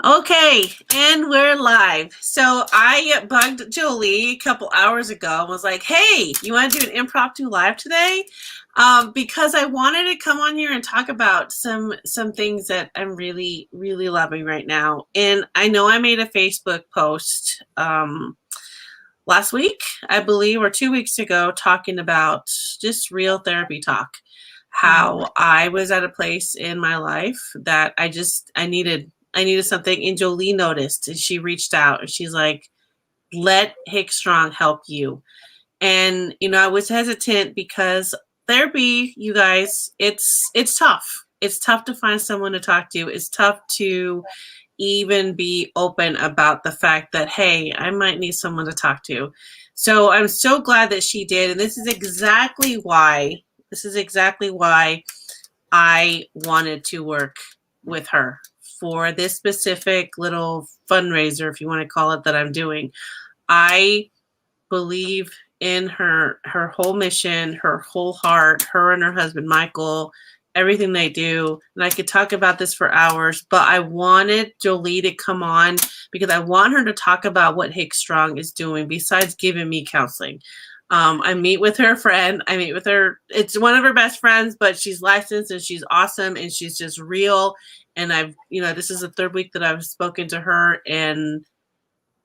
Okay, and we're live. So I bugged Jolie a couple hours ago and was like, hey, you want to do an impromptu live today? Because I wanted to come on here and talk about some things that I'm really, really loving right now. And I know I made a Facebook post last week, I believe, or 2 weeks ago, talking about just real therapy talk. How I was at a place in my life that I needed something, and Jolie noticed, and she reached out, and she's like, "Let Hicks Strong help you." And I was hesitant because therapy, you guys, it's tough. It's tough to find someone to talk to. It's tough to even be open about the fact that, hey, I might need someone to talk to. So I'm so glad that she did, and this is exactly why I wanted to work with her for this specific little fundraiser, if you want to call it, that I'm doing. I believe in her whole mission, her whole heart, her and her husband Michael, everything they do. And I could talk about this for hours, but I wanted Jolie to come on because I want her to talk about what Hicks Strong is doing besides giving me counseling. I meet with her friend. I meet with her. It's one of her best friends, but she's licensed and she's awesome and she's just real. And this is the third week that I've spoken to her, and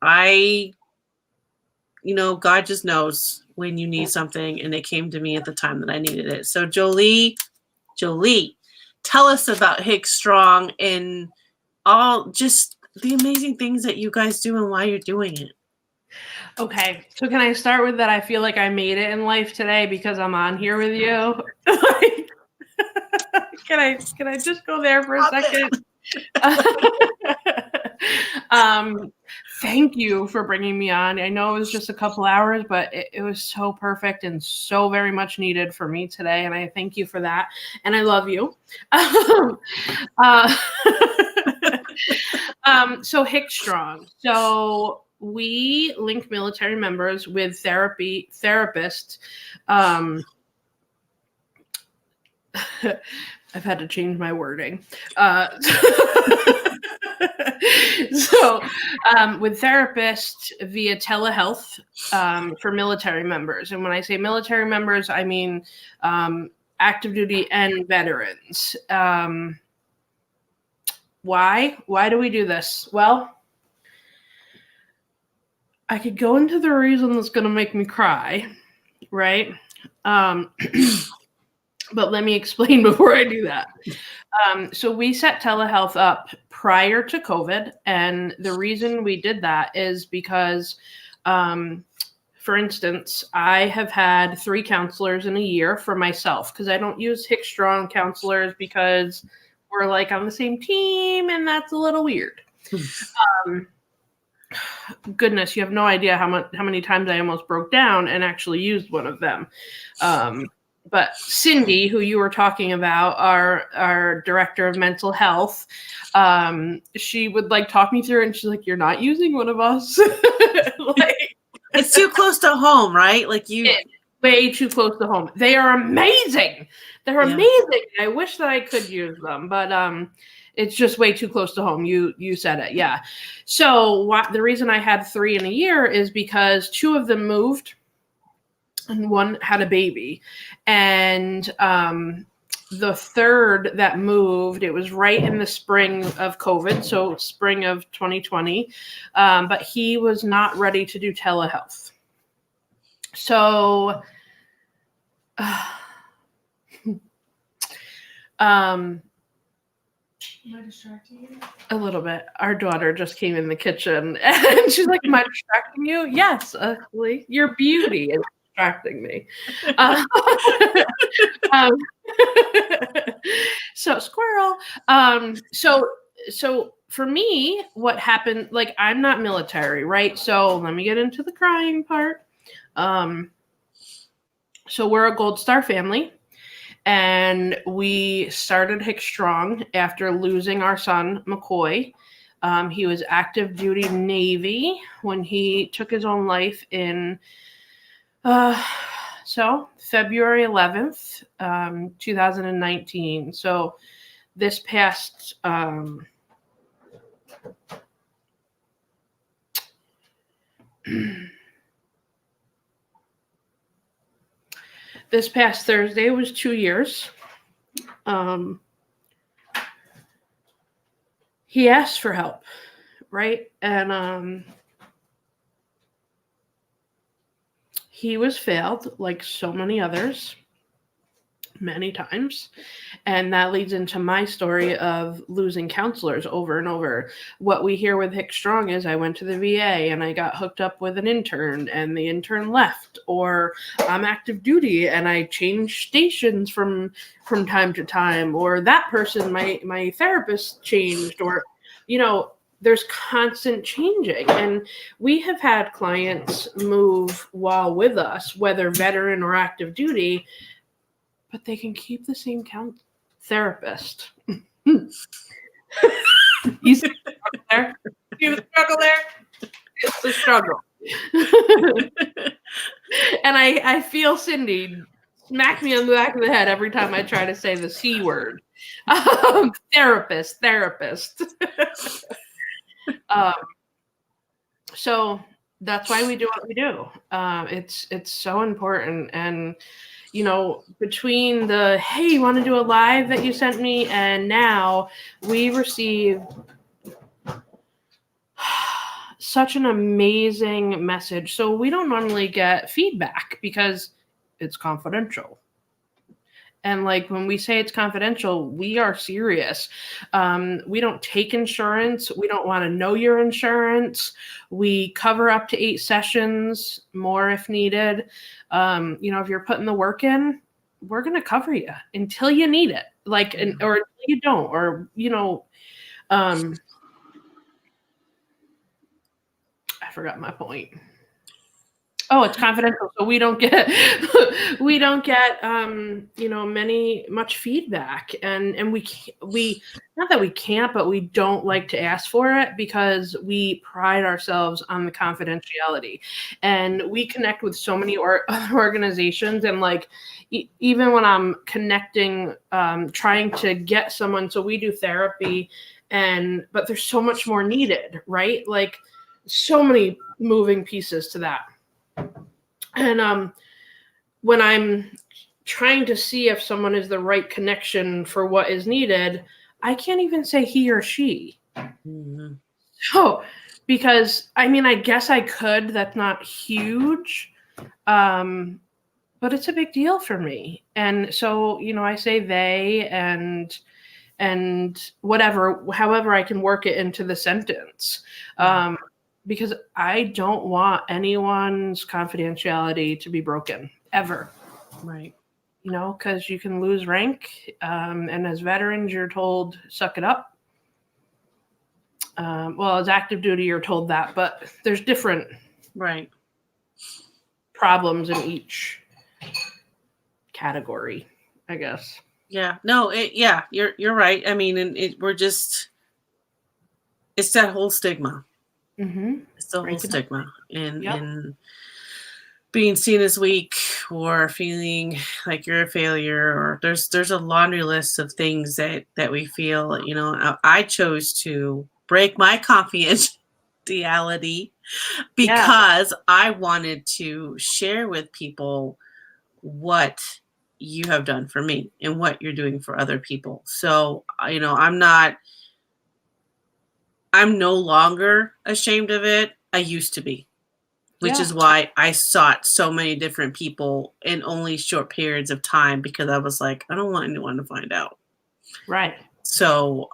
God just knows when you need something, and it came to me at the time that I needed it. So Jolie, tell us about Hicks Strong and all just the amazing things that you guys do and why you're doing it. Okay, so can I start with that? I feel like I made it in life today because I'm on here with you. Can I just go there for a second? Thank you for bringing me on. I know it was just a couple hours, but it was so perfect and so very much needed for me today, and I thank you for that. And I love you. So Hicks Strong. So we link military members with therapists. I've had to change my wording. With therapists via telehealth for military members. And when I say military members, I mean active duty and veterans. Why? Why do we do this? Well, I could go into the reason that's going to make me cry, right? But let me explain before I do that. So we set telehealth up prior to COVID, and the reason we did that is because, for instance, I have had 3 counselors in a year for myself because I don't use Hicks Strong counselors because we're like on the same team, and that's a little weird. Goodness, you have no idea how many times I almost broke down and actually used one of them. But Cindy, who you were talking about, our director of mental health, she would talk me through it, and she's like, "You're not using one of us." It's too close to home, right? Way too close to home. They are amazing. They're amazing. I wish that I could use them, but it's just way too close to home. You said it, yeah. So the reason I had 3 in a year is because 2 of them moved, and 1 had a baby, and the 3rd that moved, it was right in the spring of COVID, so spring of 2020, but he was not ready to do telehealth. So, am I distracting you? A little bit. Our daughter just came in the kitchen, and she's like, "Am I distracting you?" Yes, Lee. Your beauty is distracting me. So squirrel. So for me, what happened? I'm not military, right? So let me get into the crying part. So we're a Gold Star family, and we started Hicks Strong after losing our son, McCoy. He was active duty Navy when he took his own life in February 11th, 2019. So this past This past Thursday was 2 years. He asked for help, right? And he was failed like so many others, many times. And that leads into my story of losing counselors over and over. What we hear with Hicks Strong is I went to the VA and I got hooked up with an intern and the intern left, or I'm active duty and I change stations from time to time, or that person, my therapist changed, or, you know, there's constant changing. And we have had clients move while with us, whether veteran or active duty, but they can keep the same therapist. You see the struggle there? See the struggle there? It's the struggle. And I feel Cindy smack me on the back of the head every time I try to say the C word. Therapist. So that's why we do what we do. It's so important. And, you know, between the, hey, you want to do a live that you sent me, and now we received such an amazing message. So we don't normally get feedback because it's confidential. And like when we say it's confidential, we are serious. We don't take insurance. We don't want to know your insurance. We cover up to 8 sessions, more if needed. You know, if you're putting the work in, we're going to cover you until you need it. Like, or until you don't, or, you know, I forgot my point. Oh, it's confidential, so we don't get you know, much feedback, and we not that we can't, but we don't like to ask for it because we pride ourselves on the confidentiality, and we connect with so many other organizations, and like even when I'm connecting, trying to get someone, so we do therapy, but there's so much more needed, right? Like so many moving pieces to that. And when I'm trying to see if someone is the right connection for what is needed, I can't even say he or she. Mm-hmm. So, because I mean, I guess I could. That's not huge, but it's a big deal for me. And so, you know, I say they and whatever, however I can work it into the sentence. Because I don't want anyone's confidentiality to be broken, ever. Right. You know, because you can lose rank. And as veterans, you're told, suck it up. Well, as active duty, you're told that. But there's different problems in each category, I guess. Yeah. No, you're right. I mean, and it's that whole stigma. Mm-hmm. It's the whole stigma in being seen as weak or feeling like you're a failure, or there's a laundry list of things that we feel. You know, I chose to break my confidentiality because I wanted to share with people what you have done for me and what you're doing for other people. So, you know, I'm no longer ashamed of it. I used to be, which is why I sought so many different people in only short periods of time, because I was like, I don't want anyone to find out. Right. So,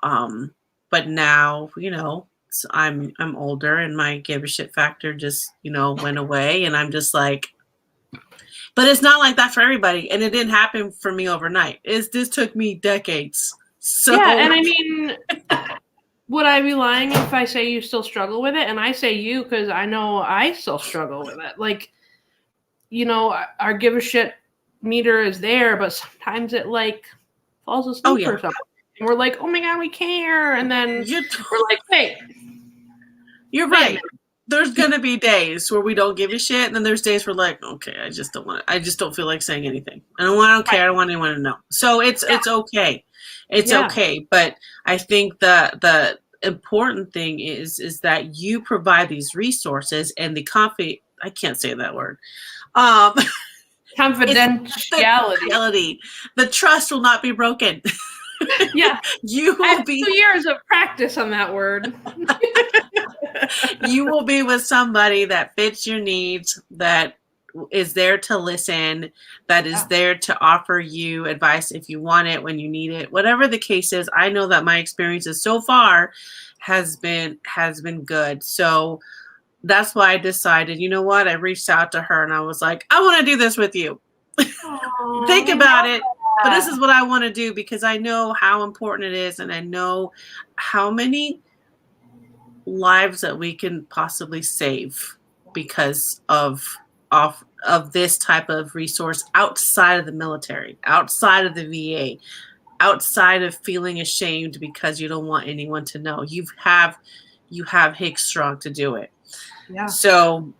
but now, you know, I'm older and my give a shit factor just, you know, went away, and I'm just like, but it's not like that for everybody. And it didn't happen for me overnight. This took me decades. So yeah. And I mean, would I be lying if I say you still struggle with it? And I say you because I know I still struggle with it. Like, you know, our give a shit meter is there, but sometimes it like falls asleep or something. And we're like, oh my God, we care. And then we're like, wait. You're right. There's going to be days where we don't give a shit. And then there's days where like, okay, I just don't feel like saying anything. I don't care. I don't want anyone to know. So it's okay. It's okay. But I think the important thing is that you provide these resources and the I can't say that word. Confidentiality. The trust will not be broken. Yeah. You I will have be 2 years of practice on that word. you will be with somebody that fits your needs, that is there to listen, that is there to offer you advice if you want it, when you need it, whatever the case is. I know that my experiences so far has been good. So that's why I decided, you know what? I reached out to her and I was like, I want to do this with you. Think about it. But this is what I want to do because I know how important it is, and I know how many lives that we can possibly save because of this type of resource outside of the military, outside of the VA, outside of feeling ashamed because you don't want anyone to know. You have Hicks Strong to do it. Yeah. So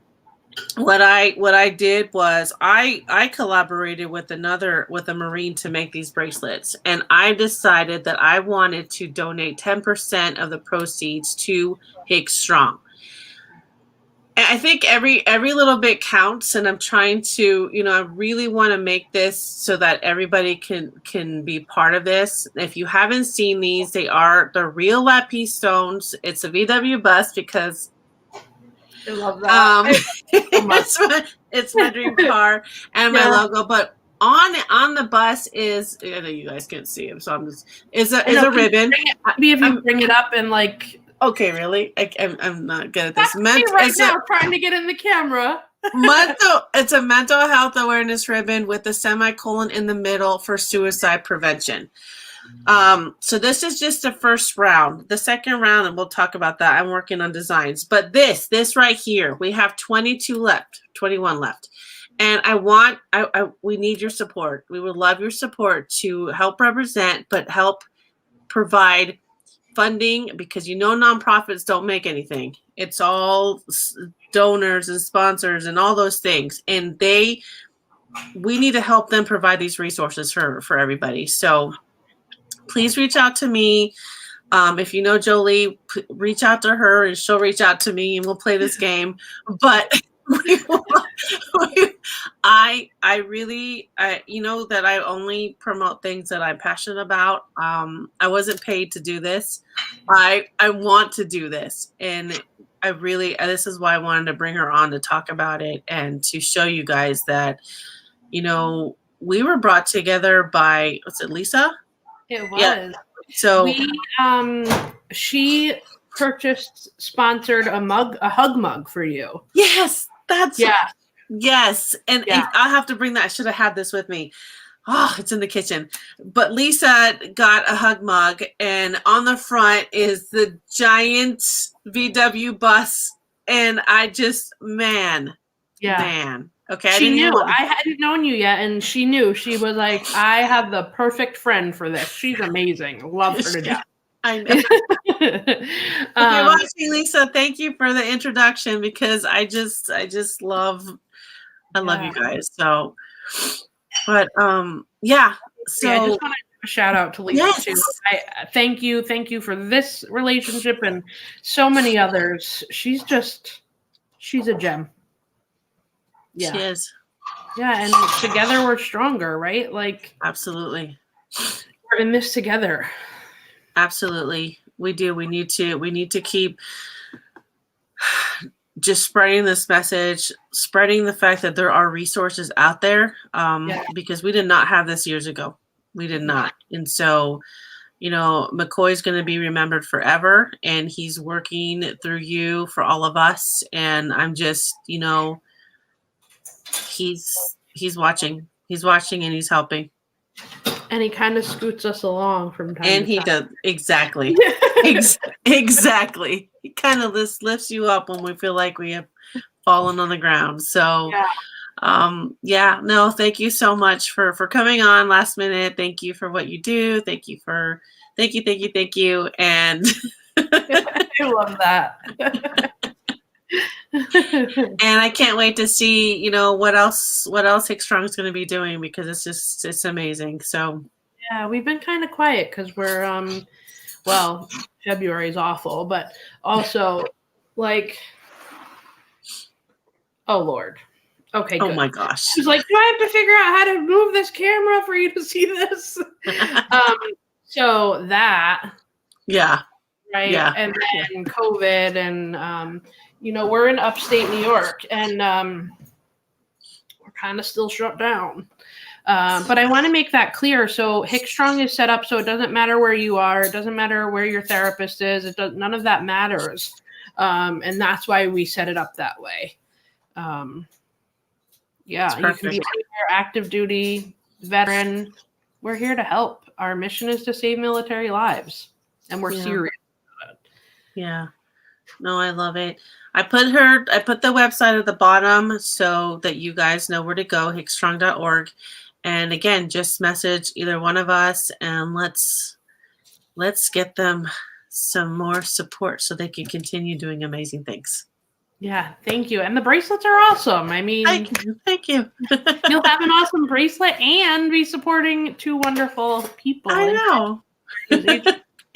what I did was I collaborated with a Marine to make these bracelets, and I decided that I wanted to donate 10% of the proceeds to Hicks Strong. And I think every little bit counts, and I'm trying to, I really want to make this so that everybody can be part of this. If you haven't seen these, they're real lapis stones. It's a VW bus because I love that. It's my dream car and my logo. But on the bus is, I know you guys can't see him, so I'm just is a ribbon. Maybe if you bring it up and like. Okay, really? I'm not good at this. Right now, trying to get in the camera. It's a mental health awareness ribbon with a semicolon in the middle for suicide prevention. So this is just the first round. The second round, and we'll talk about that. I'm working on designs. But this right here, we have 21 left. And we need your support. We would love your support to help represent, but help provide funding, because nonprofits don't make anything. It's all donors and sponsors and all those things. And we need to help them provide these resources for everybody. So please reach out to me. If you know Jolie, reach out to her and she'll reach out to me and we'll play this game. But I really, that I only promote things that I'm passionate about. I wasn't paid to do this. I want to do this. And I really, this is why I wanted to bring her on to talk about it and to show you guys that, we were brought together by, what's it, Lisa? It was. Yeah. So she sponsored a hug mug for you. Yes, yes. And yeah. I'll have to bring that. I should have had this with me. Oh, it's in the kitchen. But Lisa got a hug mug, and on the front is the giant VW bus. And I just, man. Okay. She knew. I hadn't known you yet, and she knew. She was like, I have the perfect friend for this. She's amazing. Love her to death. I know. If you're watching, Lisa, thank you for the introduction, because I just love you guys. So, but So I just want to give a shout out to Lisa too. Thank you for this relationship and so many others. She's a gem. Yeah. She is. Yeah, and together we're stronger, right? Like, absolutely. We're in this together. Absolutely. We do. We need to keep just spreading this message, spreading the fact that there are resources out there, because we did not have this years ago. We did not. And so, McCoy's going to be remembered forever, and he's working through you for all of us. And I'm just, he's watching. He's watching and he's helping. And he kind of scoots us along from time to time. And he does. Exactly. Exactly. He kind of lifts you up when we feel like we have fallen on the ground. So, thank you so much for coming on last minute. Thank you for what you do. Thank you. And I love that. And I can't wait to see, what else Hicks Strong is going to be doing, because it's amazing. So yeah, we've been kind of quiet because well, February is awful, but also like, oh Lord. Okay, Oh good. my gosh. I was like, do I have to figure out how to move this camera for you to see this? So that, Yeah. right? Yeah. And then COVID, and we're in upstate New York, and we're kind of still shut down. But I want to make that clear. So Hickstrong is set up so it doesn't matter where you are, it doesn't matter where your therapist is, none of that matters. And that's why we set it up that way. Yeah, you can be anywhere, active duty, veteran. We're here to help. Our mission is to save military lives, and we're serious about it. Yeah. No, I love it. I put the website at the bottom so that you guys know where to go, hickstrong.org. And again, just message either one of us and let's get them some more support so they can continue doing amazing things. Yeah, thank you. And the bracelets are awesome. I mean, thank you. You'll have an awesome bracelet and be supporting two wonderful people. I know.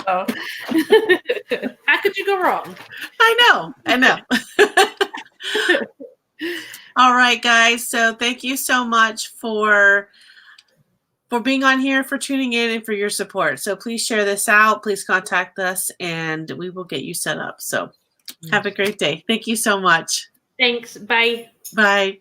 So, how could you go wrong? I know. All right, guys. So thank you so much for being on here, for tuning in, and for your support. So please share this out. Please contact us, and we will get you set up. So have a great day. Thank you so much. Thanks. Bye. Bye.